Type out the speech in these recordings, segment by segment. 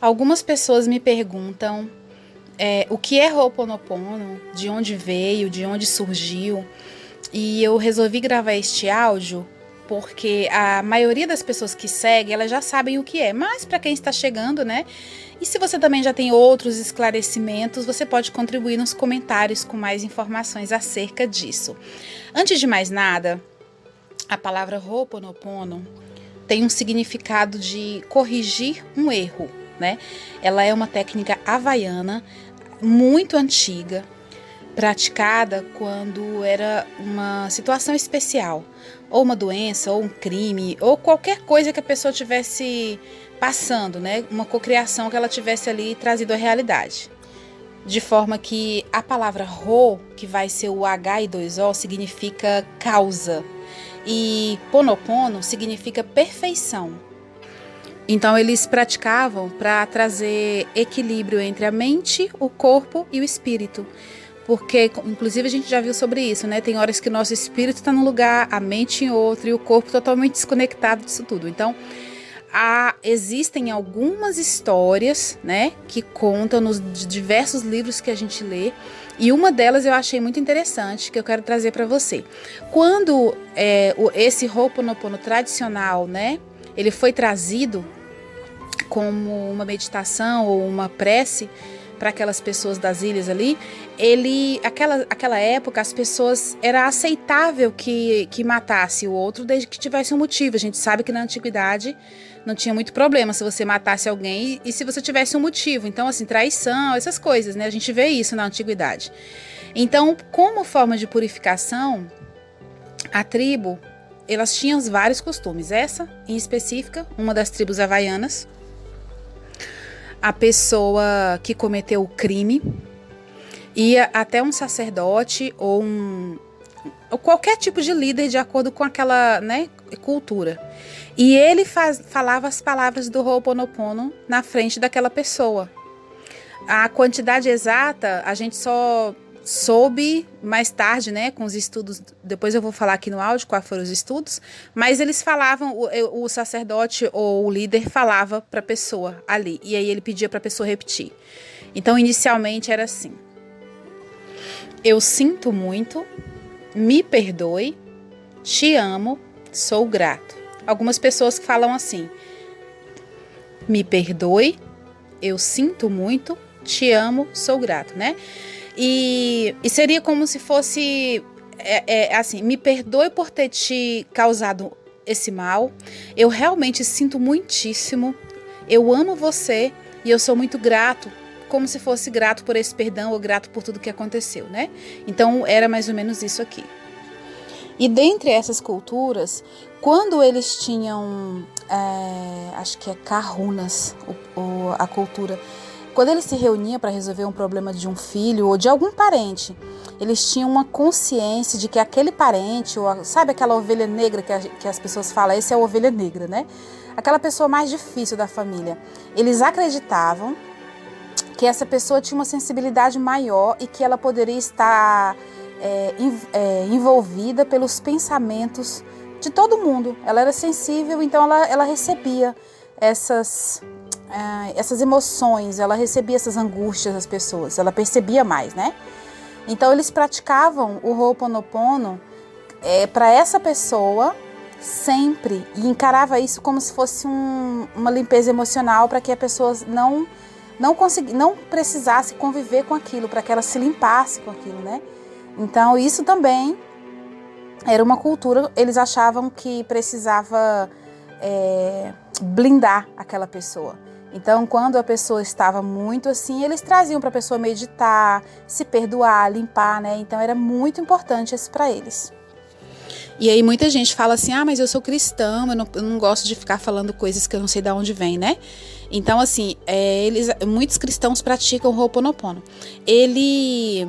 Algumas pessoas me perguntam o que é Ho'oponopono, de onde veio, de onde surgiu, e eu resolvi gravar este áudio porque a maioria das pessoas que seguem, elas já sabem o que é, mas para quem está chegando, né? E se você também já tem outros esclarecimentos, você pode contribuir nos comentários com mais informações acerca disso. Antes de mais nada, a palavra Ho'oponopono tem um significado de corrigir um erro, né? Ela é uma técnica havaiana muito antiga, praticada quando era uma situação especial, ou uma doença, ou um crime, ou qualquer coisa que a pessoa tivesse passando, né? Uma cocriação que ela tivesse ali trazido à realidade. De forma que a palavra Ho, que vai ser o H e 2O, significa causa. E Ponopono significa perfeição. Então eles praticavam para trazer equilíbrio entre a mente, o corpo e o espírito. Porque, inclusive, a gente já viu sobre isso, né? Tem horas que o nosso espírito está num lugar, a mente em outro e o corpo totalmente desconectado disso tudo. Então, existem algumas histórias, né, que contam nos diversos livros que a gente lê, e uma delas eu achei muito interessante, que eu quero trazer para você. Quando esse Ho'oponopono tradicional, né, ele foi trazido como uma meditação ou uma prece para aquelas pessoas das ilhas ali, aquela época as pessoas, era aceitável que matasse o outro desde que tivesse um motivo. A gente sabe que na antiguidade não tinha muito problema se você matasse alguém e se você tivesse um motivo. Então, assim, traição, essas coisas, né? A gente vê isso na antiguidade. Então, como forma de purificação, a tribo, elas tinham vários costumes. Essa, em específica, uma das tribos havaianas, a pessoa que cometeu o crime ia até um sacerdote ou qualquer tipo de líder de acordo com aquela, né, cultura. E ele falava as palavras do Ho'oponopono na frente daquela pessoa. A quantidade exata a gente só soube mais tarde, né, com os estudos. Depois eu vou falar aqui no áudio quais foram os estudos, mas eles falavam, o sacerdote ou o líder falava para a pessoa ali, e aí ele pedia para a pessoa repetir. Então, inicialmente era assim: eu sinto muito, me perdoe, te amo, sou grato. Algumas pessoas falam assim: me perdoe, eu sinto muito, te amo, sou grato, né? E seria como se fosse assim: me perdoe por ter te causado esse mal, eu realmente sinto muitíssimo, eu amo você e eu sou muito grato, como se fosse grato por esse perdão ou grato por tudo que aconteceu, né? Então era mais ou menos isso aqui. E dentre essas culturas, quando eles tinham, acho que é Kahunas, a cultura, quando eles se reuniam para resolver um problema de um filho ou de algum parente, eles tinham uma consciência de que aquele parente, ou sabe aquela ovelha negra que as pessoas falam, essa é a ovelha negra, né? Aquela pessoa mais difícil da família. Eles acreditavam que essa pessoa tinha uma sensibilidade maior e que ela poderia estar envolvida pelos pensamentos de todo mundo. Ela era sensível, então ela recebia essas emoções, ela recebia essas angústias das pessoas, ela percebia mais, né? Então eles praticavam o Ho'oponopono para essa pessoa sempre, e encarava isso como se fosse uma limpeza emocional, para que a pessoa não precisasse conviver com aquilo, para que ela se limpasse com aquilo, né? Então isso também era uma cultura, eles achavam que precisava blindar aquela pessoa. Então, quando a pessoa estava muito assim, eles traziam para a pessoa meditar, se perdoar, limpar, né? Então, era muito importante isso para eles. E aí, muita gente fala assim: mas eu sou cristão, eu não gosto de ficar falando coisas que eu não sei de onde vem, né? Então, assim, muitos cristãos praticam o Ho'oponopono. E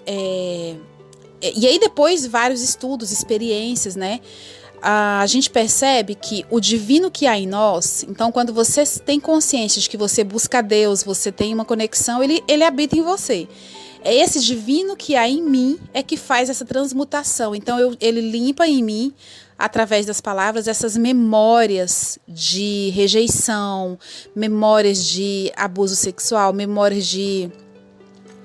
aí, depois, vários estudos, experiências, né? A gente percebe que o divino que há em nós, então quando você tem consciência de que você busca Deus, você tem uma conexão, ele habita em você. É esse divino que há em mim é que faz essa transmutação. Então ele limpa em mim através das palavras, essas memórias de rejeição, memórias de abuso sexual, memórias de...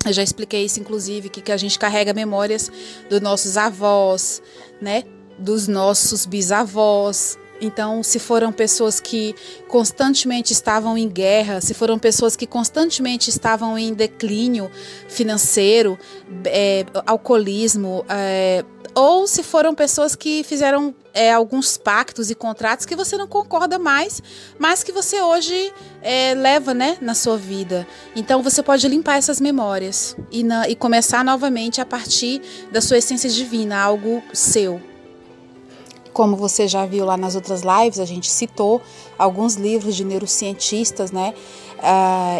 Eu já expliquei isso, inclusive, que a gente carrega memórias dos nossos avós, né? Dos nossos bisavós. Então, se foram pessoas que constantemente estavam em guerra, se foram pessoas que constantemente estavam em declínio financeiro, alcoolismo, ou se foram pessoas que fizeram alguns pactos e contratos que você não concorda mais, mas que você hoje leva, né, na sua vida. Então você pode limpar essas memórias e começar novamente a partir da sua essência divina, algo seu. Como você já viu lá nas outras lives, a gente citou alguns livros de neurocientistas, né?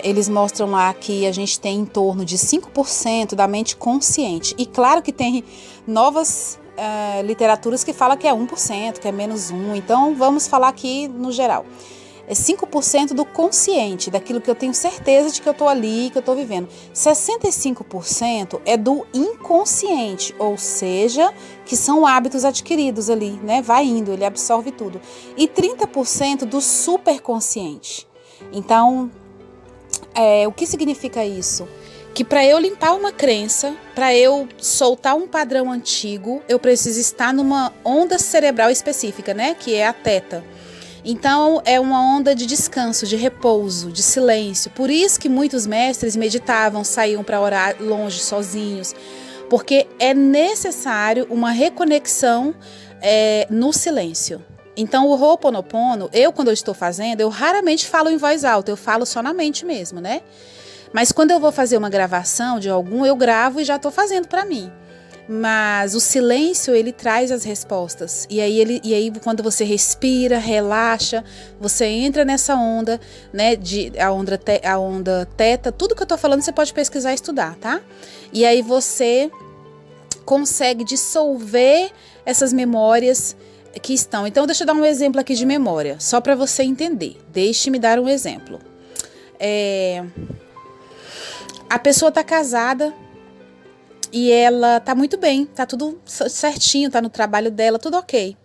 Eles mostram lá que a gente tem em torno de 5% da mente consciente. E claro que tem novas literaturas que falam que é 1%, que é menos 1%. Então vamos falar aqui no geral. É 5% do consciente, daquilo que eu tenho certeza de que eu estou ali, que eu estou vivendo. 65% é do inconsciente, ou seja, que são hábitos adquiridos ali, né? Vai indo, ele absorve tudo. E 30% do superconsciente. Então, o que significa isso? Que para eu limpar uma crença, para eu soltar um padrão antigo, eu preciso estar numa onda cerebral específica, né? Que é a teta. Então é uma onda de descanso, de repouso, de silêncio. Por isso que muitos mestres meditavam, saíam para orar longe, sozinhos. Porque é necessário uma reconexão no silêncio. Então o Ho'oponopono, quando eu estou fazendo, eu raramente falo em voz alta, eu falo só na mente mesmo, né? Mas quando eu vou fazer uma gravação de algum, eu gravo e já estou fazendo para mim. Mas o silêncio, ele traz as respostas. E aí quando você respira, relaxa, você entra nessa onda, né? A onda teta, tudo que eu tô falando você pode pesquisar e estudar, tá? E aí você consegue dissolver essas memórias que estão. Então, deixa eu dar um exemplo aqui de memória, só para você entender. Deixe-me dar um exemplo. A pessoa tá casada. E ela tá muito bem, tá tudo certinho, tá no trabalho dela, tudo ok.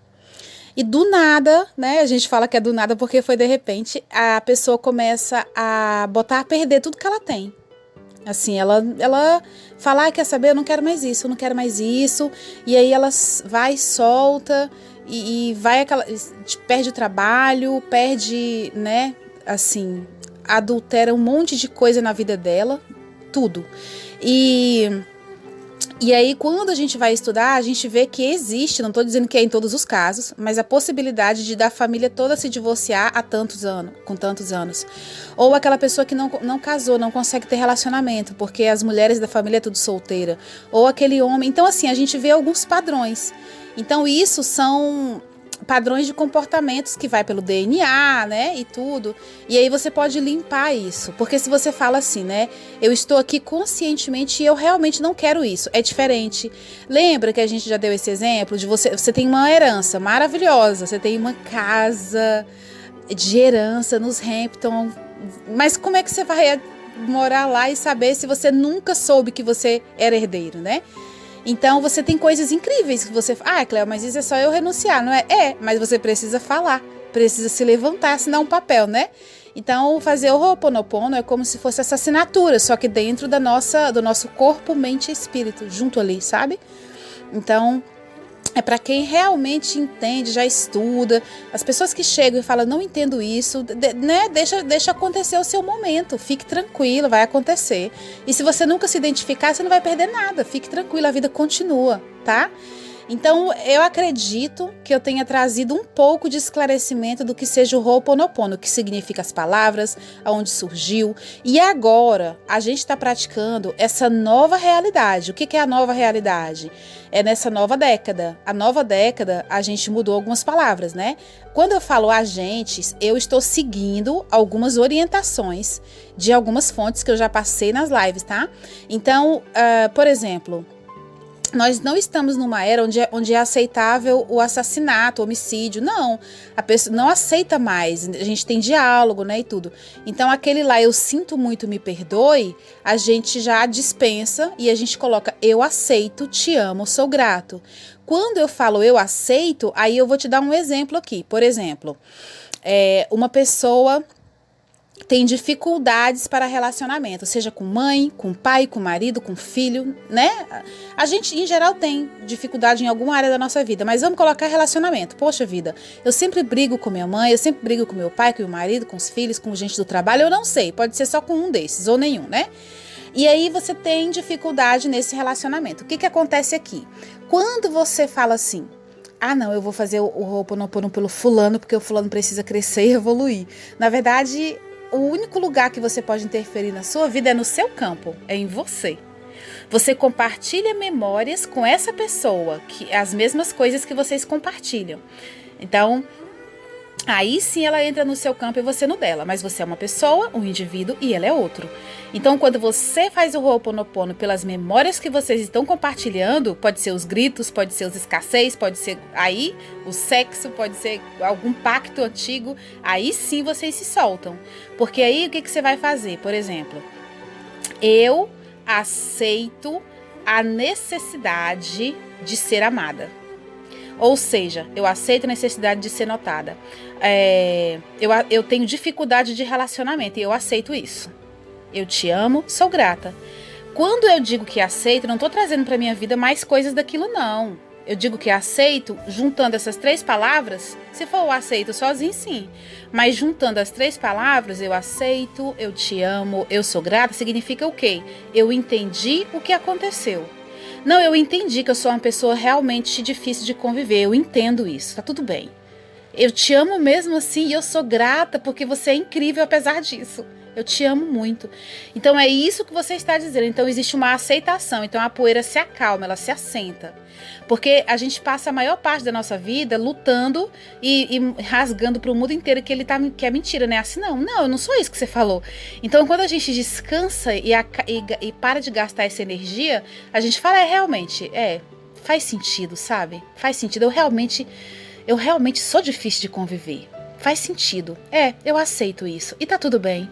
E do nada, né, a gente fala que é do nada porque foi de repente, a pessoa começa a botar a perder tudo que ela tem. Assim, ela fala, quer saber, eu não quero mais isso, eu não quero mais isso. E aí ela vai, solta e vai perde o trabalho, perde, né, assim, adultera um monte de coisa na vida dela, tudo. E aí, quando a gente vai estudar, a gente vê que existe, não estou dizendo que é em todos os casos, mas a possibilidade de da família toda se divorciar com tantos anos. Ou aquela pessoa que não casou, não consegue ter relacionamento, porque as mulheres da família é tudo solteira. Ou aquele homem. Então, assim, a gente vê alguns padrões. Então, isso são padrões de comportamentos que vai pelo DNA, né, e tudo. E aí você pode limpar isso, porque se você fala assim, né, eu estou aqui conscientemente e eu realmente não quero isso, é diferente. Lembra que a gente já deu esse exemplo de você tem uma herança maravilhosa, você tem uma casa de herança nos Hampton, mas como é que você vai morar lá e saber se você nunca soube que você era herdeiro, né? Então, você tem coisas incríveis que você... Cleo, mas isso é só eu renunciar, não é? Mas você precisa falar, precisa se levantar, assinar um papel, né? Então, fazer o Ho'oponopono é como se fosse essa assinatura, só que dentro do nosso corpo, mente e espírito, junto ali, sabe? Então, é para quem realmente entende, já estuda. As pessoas que chegam e falam, não entendo isso, né? Deixa acontecer o seu momento. Fique tranquilo, vai acontecer. E se você nunca se identificar, você não vai perder nada. Fique tranquilo, a vida continua, tá? Então, eu acredito que eu tenha trazido um pouco de esclarecimento do que seja o Ho'oponopono, o que significa as palavras, aonde surgiu. E agora, a gente está praticando essa nova realidade. O que é a nova realidade? É nessa nova década. A nova década, a gente mudou algumas palavras, né? Quando eu falo agentes, eu estou seguindo algumas orientações de algumas fontes que eu já passei nas lives, tá? Então, por exemplo... Nós não estamos numa era onde é aceitável o assassinato, o homicídio. Não, a pessoa não aceita mais. A gente tem diálogo, né, e tudo. Então, aquele lá, eu sinto muito, me perdoe, a gente já dispensa e a gente coloca, eu aceito, te amo, sou grato. Quando eu falo eu aceito, aí eu vou te dar um exemplo aqui. Por exemplo, uma pessoa tem dificuldades para relacionamento, seja com mãe, com pai, com marido, com filho, né? A gente, em geral, tem dificuldade em alguma área da nossa vida, mas vamos colocar relacionamento. Poxa vida, eu sempre brigo com minha mãe, eu sempre brigo com meu pai, com meu marido, com os filhos, com gente do trabalho, eu não sei, pode ser só com um desses ou nenhum, né? E aí você tem dificuldade nesse relacionamento. O que acontece aqui? Quando você fala assim, ah não, eu vou fazer o Ho'oponopono pelo fulano, porque o fulano precisa crescer e evoluir. Na verdade, o único lugar que você pode interferir na sua vida é no seu campo, é em você. Você compartilha memórias com essa pessoa, as mesmas coisas que vocês compartilham. Então, aí sim ela entra no seu campo e você no dela, mas você é uma pessoa, um indivíduo e ela é outro. Então, quando você faz o Ho'oponopono pelas memórias que vocês estão compartilhando, pode ser os gritos, pode ser os escassez, pode ser aí o sexo, pode ser algum pacto antigo, aí sim vocês se soltam. Porque aí o que você vai fazer? Por exemplo, eu aceito a necessidade de ser amada. Ou seja, eu aceito a necessidade de ser notada. Eu tenho dificuldade de relacionamento e eu aceito isso. Eu te amo, sou grata. Quando eu digo que aceito, não estou trazendo para minha vida mais coisas daquilo, não. Eu digo que aceito, juntando essas 3 palavras, se for o aceito sozinho, sim. Mas juntando as 3 palavras, eu aceito, eu te amo, eu sou grata, significa o quê? Eu entendi o que aconteceu. Não, eu entendi que eu sou uma pessoa realmente difícil de conviver, eu entendo isso, tá tudo bem. Eu te amo mesmo assim e eu sou grata porque você é incrível apesar disso. Eu te amo muito. Então é isso que você está dizendo. Então existe uma aceitação. Então a poeira se acalma, ela se assenta. Porque a gente passa a maior parte da nossa vida lutando e rasgando para o mundo inteiro que é mentira, né? Assim, não, eu não sou isso que você falou. Então quando a gente descansa e para de gastar essa energia, a gente fala, realmente, faz sentido, sabe? Faz sentido. Eu realmente sou difícil de conviver. Faz sentido. Eu aceito isso. E tá tudo bem.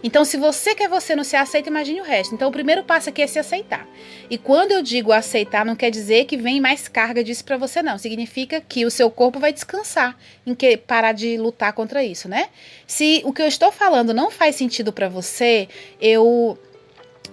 Então, se você quer você não se aceita, imagine o resto. Então, o primeiro passo aqui é se aceitar. E quando eu digo aceitar, não quer dizer que vem mais carga disso pra você, não. Significa que o seu corpo vai descansar em parar de lutar contra isso, né? Se o que eu estou falando não faz sentido pra você, eu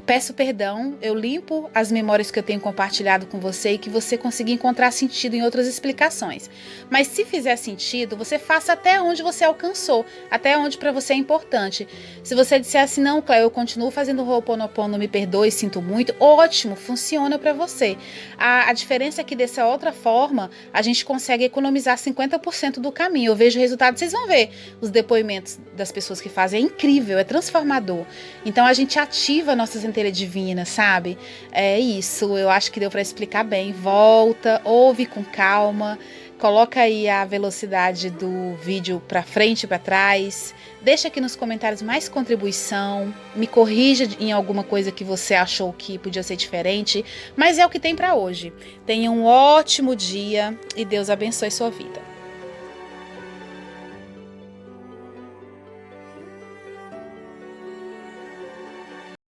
peço perdão, eu limpo as memórias que eu tenho compartilhado com você e que você consiga encontrar sentido em outras explicações. Mas se fizer sentido, você faça até onde você alcançou, até onde para você é importante. Se você disser assim, não, Cléo, eu continuo fazendo Ho'oponopono, me perdoe, sinto muito, ótimo, funciona para você. A diferença é que dessa outra forma, a gente consegue economizar 50% do caminho. Eu vejo o resultado, vocês vão ver os depoimentos das pessoas que fazem, é incrível, é transformador. Então a gente ativa nossas centelha divina, sabe? É isso, eu acho que deu para explicar bem. Volta, ouve com calma, coloca aí a velocidade do vídeo para frente e para trás, deixa aqui nos comentários mais contribuição, me corrija em alguma coisa que você achou que podia ser diferente, mas é o que tem para hoje. Tenha um ótimo dia e Deus abençoe sua vida.